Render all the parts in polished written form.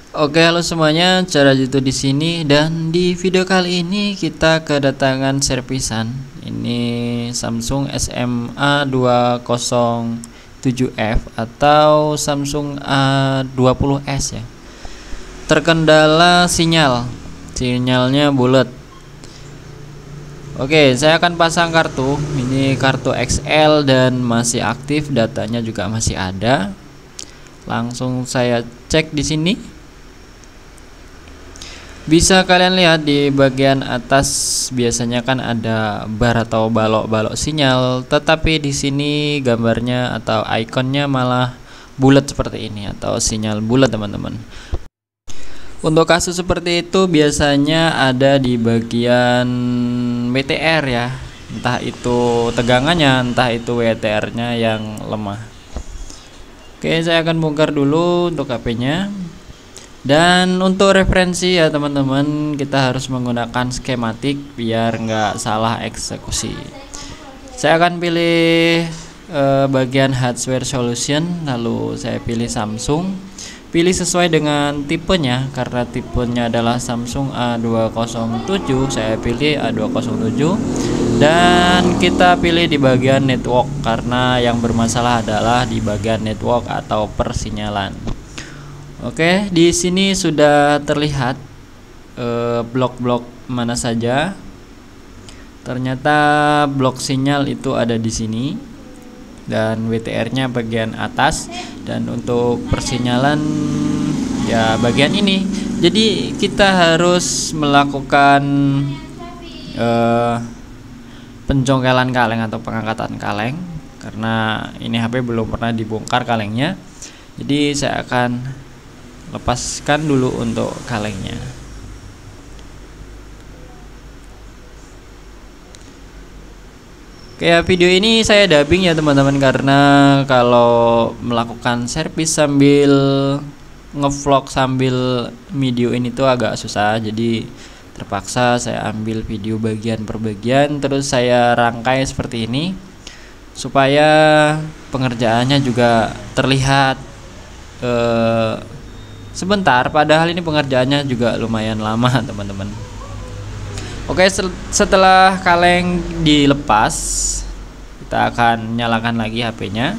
Oke, halo semuanya, cara itu di sini dan di video kali ini kita kedatangan servisan. Ini Samsung SMA 207F atau Samsung A20s ya. Terkendala sinyalnya bulat. Oke, saya akan pasang kartu. Ini kartu XL dan masih aktif, datanya juga masih ada. Langsung saya cek di sini. Bisa kalian lihat di bagian atas biasanya kan ada bar atau balok-balok sinyal, tetapi di sini gambarnya atau ikonnya malah bulat seperti ini atau sinyal bulat, teman-teman. Untuk kasus seperti itu biasanya ada di bagian WTR ya, entah itu tegangannya, entah itu WTR-nya yang lemah. Oke, saya akan bongkar dulu untuk HP-nya. Dan untuk referensi ya teman-teman, kita harus menggunakan skematik biar nggak salah eksekusi. Saya akan pilih bagian hardware solution, lalu saya pilih Samsung. Pilih sesuai dengan tipenya, karena tipenya adalah Samsung A207, saya pilih A207. Dan kita pilih di bagian network, karena yang bermasalah adalah di bagian network atau persinyalan. Oke, di sini sudah terlihat blok-blok mana saja. Ternyata blok sinyal itu ada di sini dan WTR-nya bagian atas, dan untuk persinyalan ya bagian ini. Jadi kita harus melakukan pencongkelan kaleng atau pengangkatan kaleng, karena ini HP belum pernah dibongkar kalengnya. Jadi saya akan lepaskan dulu untuk kalengnya. Kayak video ini saya dubbing ya teman-teman, karena kalau melakukan servis sambil ngevlog sambil video ini tuh agak susah. Jadi terpaksa saya ambil video bagian per bagian, terus saya rangkai seperti ini supaya pengerjaannya juga terlihat sebentar, padahal ini pengerjaannya juga lumayan lama teman-teman. Oke, setelah kaleng dilepas, kita akan nyalakan lagi HP-nya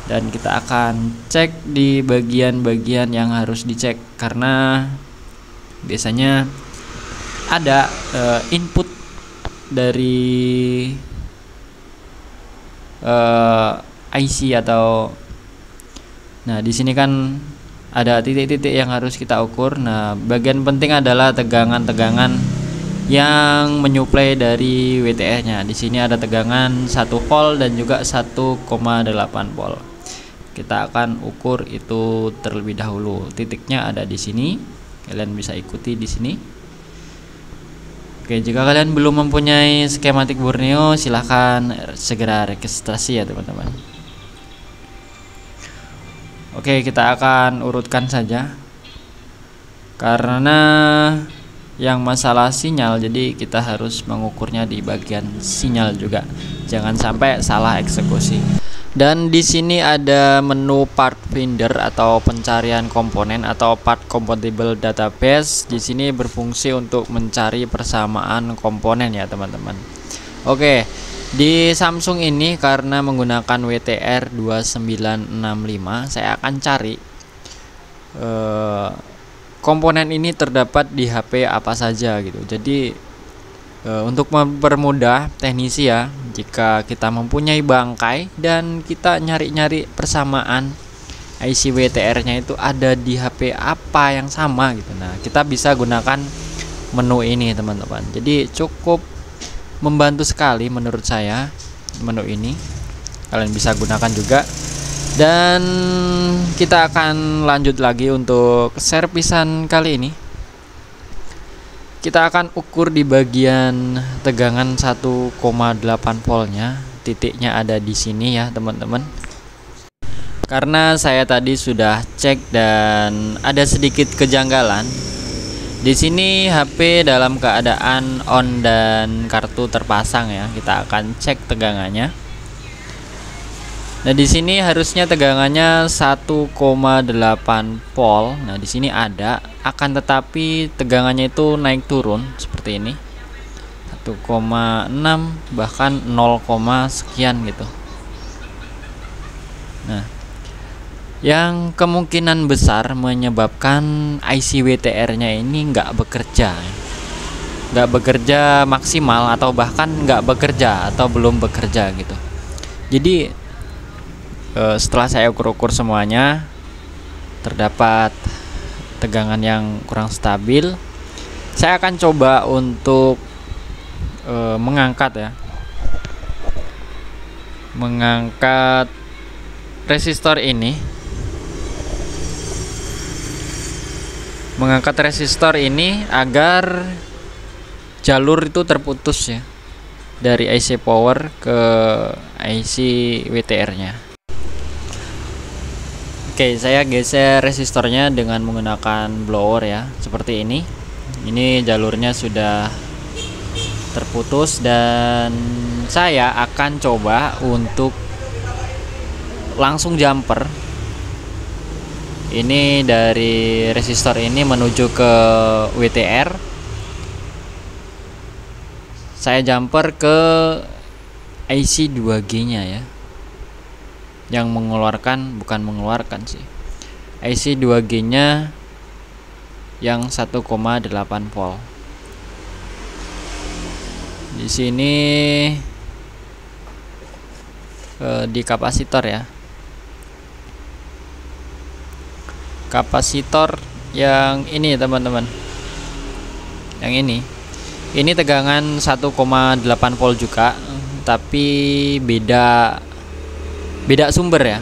dan kita akan cek di bagian-bagian yang harus dicek, karena biasanya ada input dari IC atau, nah di sini kan ada titik-titik yang harus kita ukur. Nah, bagian penting adalah tegangan-tegangan yang menyuplai dari WTR-nya. Di sini ada tegangan 1 volt dan juga 1,8 volt. Kita akan ukur itu terlebih dahulu. Titiknya ada di sini. Kalian bisa ikuti di sini. Oke, jika kalian belum mempunyai skematik Borneo, silahkan segera registrasi ya teman-teman. Oke, kita akan urutkan saja karena yang masalah sinyal, jadi kita harus mengukurnya di bagian sinyal juga, jangan sampai salah eksekusi. Dan di sini ada menu part finder atau pencarian komponen atau part compatible database. Di sini berfungsi untuk mencari persamaan komponen ya teman-teman. Oke, di Samsung ini karena menggunakan WTR 2965, saya akan cari komponen ini terdapat di HP apa saja gitu. Jadi untuk mempermudah teknisi ya, jika kita mempunyai bangkai dan kita nyari-nyari persamaan IC WTR-nya itu ada di HP apa yang sama gitu. Nah, kita bisa gunakan menu ini teman-teman. Jadi cukup membantu sekali menurut saya menu ini, kalian bisa gunakan juga. Dan kita akan lanjut lagi untuk servisan kali ini. Kita akan ukur di bagian tegangan 1,8 voltnya. Titiknya ada di sini ya teman-teman. Karena saya tadi sudah cek dan ada sedikit kejanggalan. Di sini HP dalam keadaan on dan kartu terpasang ya. Kita akan cek tegangannya. Nah, di sini harusnya tegangannya 1,8 volt. Nah, di sini ada, akan tetapi tegangannya itu naik turun seperti ini. 1,6 bahkan 0, sekian gitu. Nah, yang kemungkinan besar menyebabkan IC WTR-nya ini nggak bekerja maksimal, atau bahkan nggak bekerja atau belum bekerja gitu. Jadi setelah saya ukur-ukur semuanya, terdapat tegangan yang kurang stabil. Saya akan coba untuk mengangkat resistor ini, agar jalur itu terputus ya, dari IC power ke IC WTR-nya. Oke, saya geser resistornya dengan menggunakan blower ya, seperti ini. Ini jalurnya sudah terputus, dan saya akan coba untuk langsung jumper ini dari resistor ini menuju ke WTR. Saya jumper ke IC 2G nya ya, yang bukan mengeluarkan sih, IC 2G nya yang 1,8 volt. Di sini di kapasitor ya, kapasitor yang ini teman-teman, yang ini tegangan 1,8 volt juga, tapi beda sumber ya.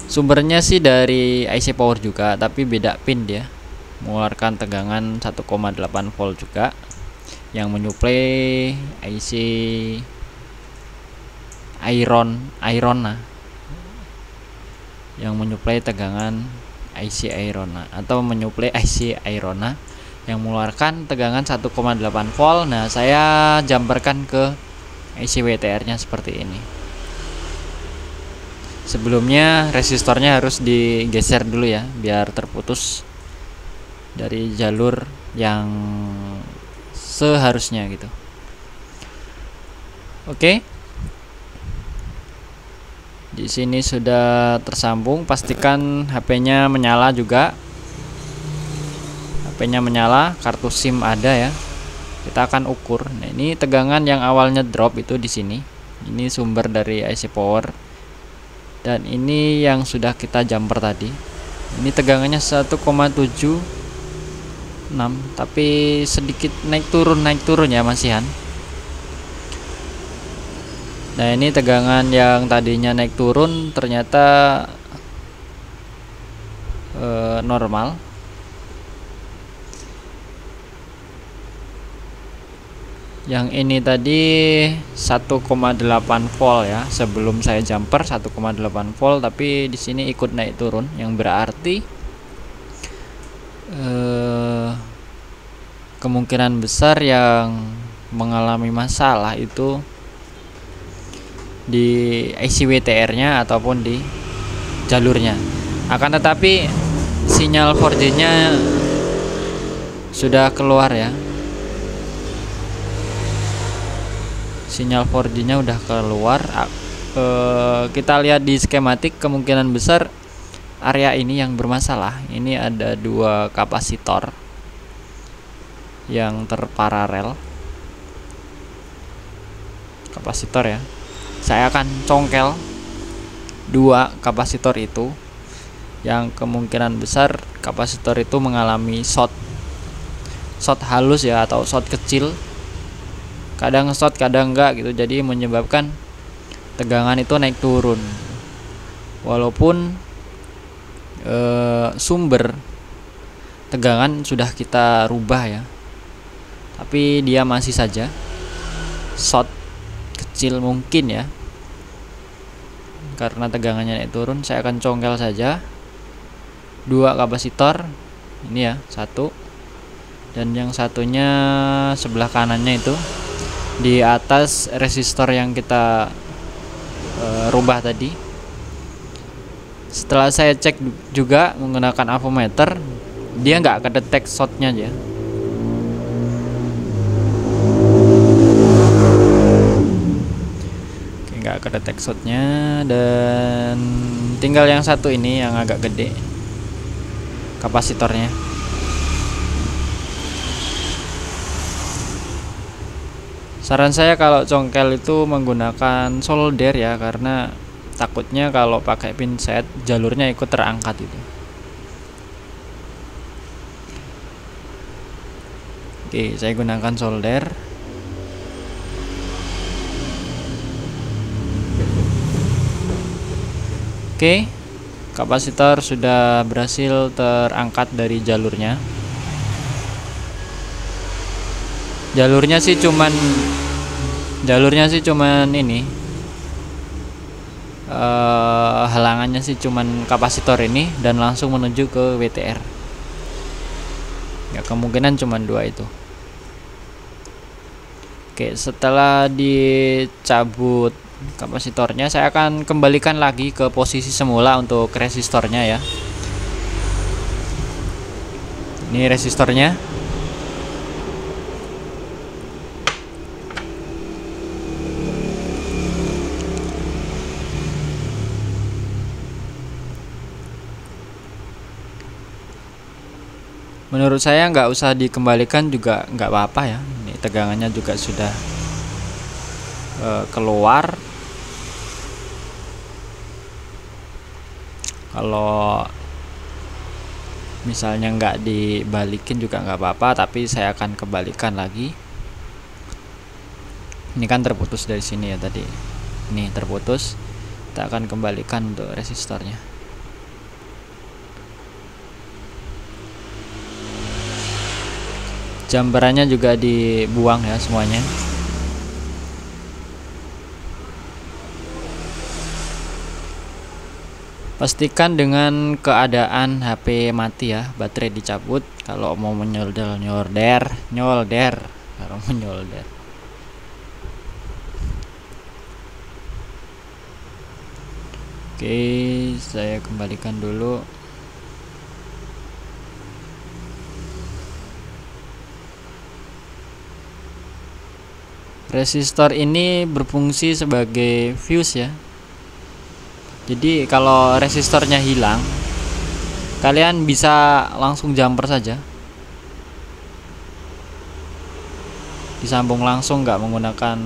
Sumbernya sih dari IC power juga, tapi beda pin dia, mengeluarkan tegangan 1,8 volt juga, yang menyuplai IC Irona, yang menyuplai tegangan IC Irona, atau menyuplai IC Irona yang mengeluarkan tegangan 1,8 volt. Nah, saya jumperkan ke IC WTR nya seperti ini. Sebelumnya resistornya harus digeser dulu ya, biar terputus dari jalur yang seharusnya gitu. Oke. Di sini sudah tersambung, pastikan HP-nya menyala juga. HP-nya menyala, kartu SIM ada ya. Kita akan ukur. Nah, ini tegangan yang awalnya drop itu di sini. Ini sumber dari IC power. Dan ini yang sudah kita jumper tadi. Ini tegangannya 1,76, tapi sedikit naik turun ya masihan. Nah, ini tegangan yang tadinya naik turun ternyata normal. Yang ini tadi 1,8 volt ya, sebelum saya jumper 1,8 volt, tapi di sini ikut naik turun, yang berarti kemungkinan besar yang mengalami masalah itu di IC WTR-nya ataupun di jalurnya. Akan tetapi sinyal 4G-nya sudah keluar ya. Sinyal 4G-nya udah keluar. Kita lihat di skematik, kemungkinan besar area ini yang bermasalah. Ini ada dua kapasitor yang terparalel. Kapasitor ya. Saya akan congkel dua kapasitor itu, yang kemungkinan besar kapasitor itu mengalami short halus ya, atau short kecil. Kadang short kadang enggak gitu, jadi menyebabkan tegangan itu naik turun. Walaupun sumber tegangan sudah kita rubah ya, tapi dia masih saja short kecil mungkin ya, karena tegangannya naik turun. Saya akan congkel saja dua kapasitor ini ya, satu, dan yang satunya sebelah kanannya itu di atas resistor yang kita rubah tadi. Setelah saya cek juga menggunakan avometer, dia nggak kedetek shotnya aja. Oke, nggak kedetek shotnya, dan tinggal yang satu ini yang agak gede kapasitornya. Saran saya kalau congkel itu menggunakan solder ya, karena takutnya kalau pakai pinset jalurnya ikut terangkat itu. Oke, saya gunakan solder. Oke, kapasitor sudah berhasil terangkat dari jalurnya. Jalurnya sih cuman ini, halangannya sih cuman kapasitor ini dan langsung menuju ke WTR. Ya, kemungkinan cuman dua itu. Oke, setelah dicabut kapasitornya, saya akan kembalikan lagi ke posisi semula untuk resistornya ya. Ini resistornya. Menurut saya nggak usah dikembalikan juga nggak apa-apa ya. Ini tegangannya juga sudah keluar. Kalau misalnya nggak dibalikin juga nggak apa-apa, tapi saya akan kembalikan lagi. Ini kan terputus dari sini ya tadi. Ini terputus. Kita akan kembalikan untuk resistornya. Jamperannya juga dibuang ya semuanya. Pastikan dengan keadaan HP mati ya, baterai dicabut kalau mau nyolder. Kalau menyolder. Oke, saya kembalikan dulu. Resistor ini berfungsi sebagai fuse ya. Jadi kalau resistornya hilang, kalian bisa langsung jumper saja. Disambung langsung, nggak menggunakan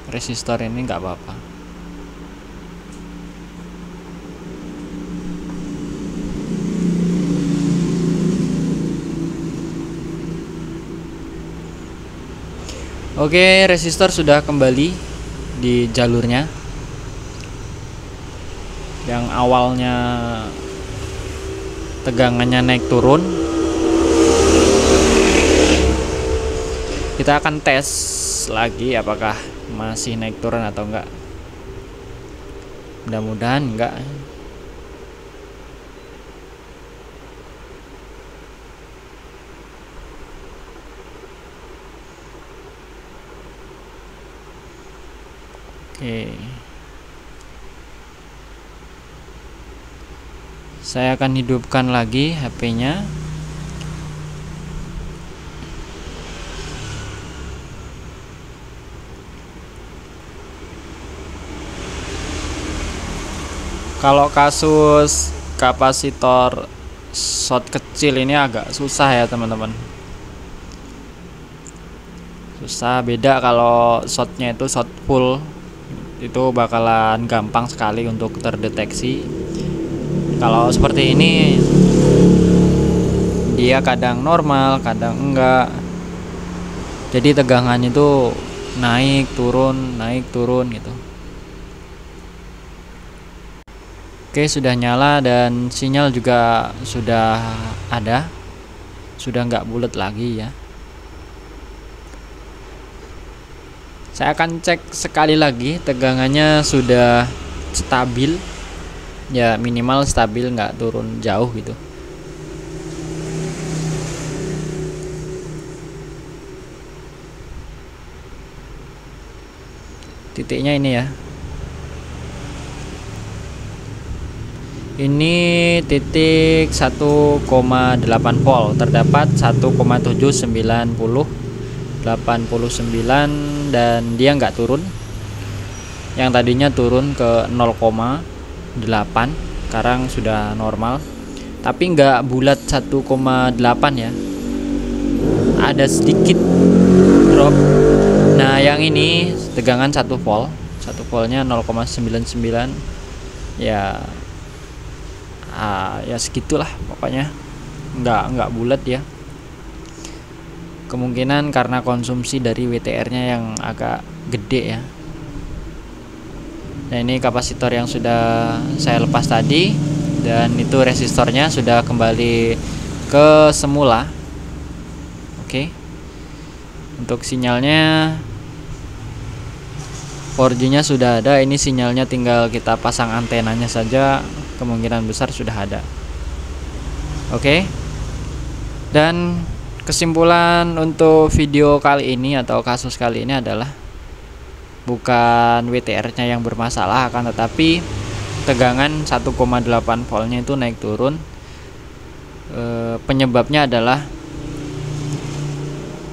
resistor ini nggak apa-apa. Oke, resistor sudah kembali di jalurnya. Yang awalnya tegangannya naik turun. Kita akan tes lagi apakah masih naik turun atau enggak. Mudah-mudahan enggak. Oke. Saya akan hidupkan lagi HP-nya. Kalau kasus kapasitor short kecil ini agak susah ya teman-teman. Susah, beda kalau shotnya itu shot full, itu bakalan gampang sekali untuk terdeteksi. Kalau seperti ini dia kadang normal, kadang enggak. Jadi tegangannya itu naik turun gitu. Oke, sudah nyala dan sinyal juga sudah ada. Sudah enggak bulat lagi ya. Saya akan cek sekali lagi, tegangannya sudah stabil ya, minimal stabil, nggak turun jauh gitu. Titiknya ini ya. Ini titik 1,8 volt, terdapat 1,79089 dan dia nggak turun. Yang tadinya turun ke 0,8, sekarang sudah normal. Tapi nggak bulat 1,8 ya. Ada sedikit drop. Nah, yang ini tegangan 1 volt. 1 voltnya 0,99. Ya ya segitulah pokoknya, nggak bulat ya. Kemungkinan karena konsumsi dari WTR-nya yang agak gede ya. Nah, ini kapasitor yang sudah saya lepas tadi, dan itu resistornya sudah kembali ke semula. Oke. Untuk sinyalnya 4G-nya sudah ada, ini sinyalnya tinggal kita pasang antenanya saja, kemungkinan besar sudah ada. Oke. Dan kesimpulan untuk video kali ini atau kasus kali ini adalah bukan WTR-nya yang bermasalah, akan tetapi tegangan 1,8 voltnya itu naik turun. Penyebabnya adalah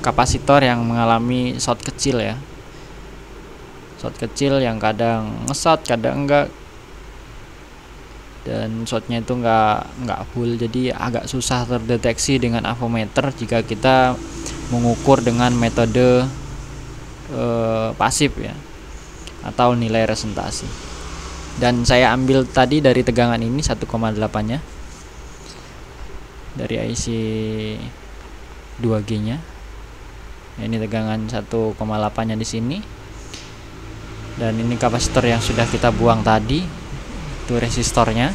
kapasitor yang mengalami short kecil ya. Short kecil yang kadang nge-short, kadang enggak, dan shortnya itu enggak full, jadi agak susah terdeteksi dengan avometer jika kita mengukur dengan metode pasif ya, atau nilai resentasi. Dan saya ambil tadi dari tegangan ini 1,8 nya dari IC 2G nya. Ini tegangan 1,8 nya di sini. Dan ini kapasitor yang sudah kita buang tadi, itu resistornya.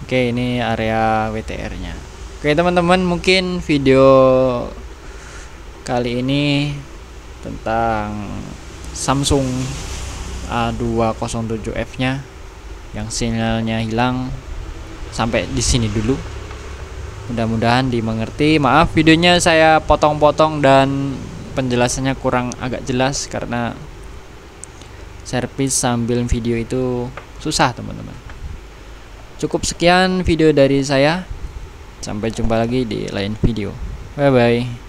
Oke, ini area WTR-nya. Oke teman-teman, mungkin video kali ini tentang Samsung A207F-nya yang sinyalnya hilang sampai di sini dulu. Mudah-mudahan dimengerti. Maaf videonya saya potong-potong dan penjelasannya kurang agak jelas karena servis sambil video itu susah teman-teman. Cukup sekian video dari saya. Sampai jumpa lagi di lain video. Bye bye.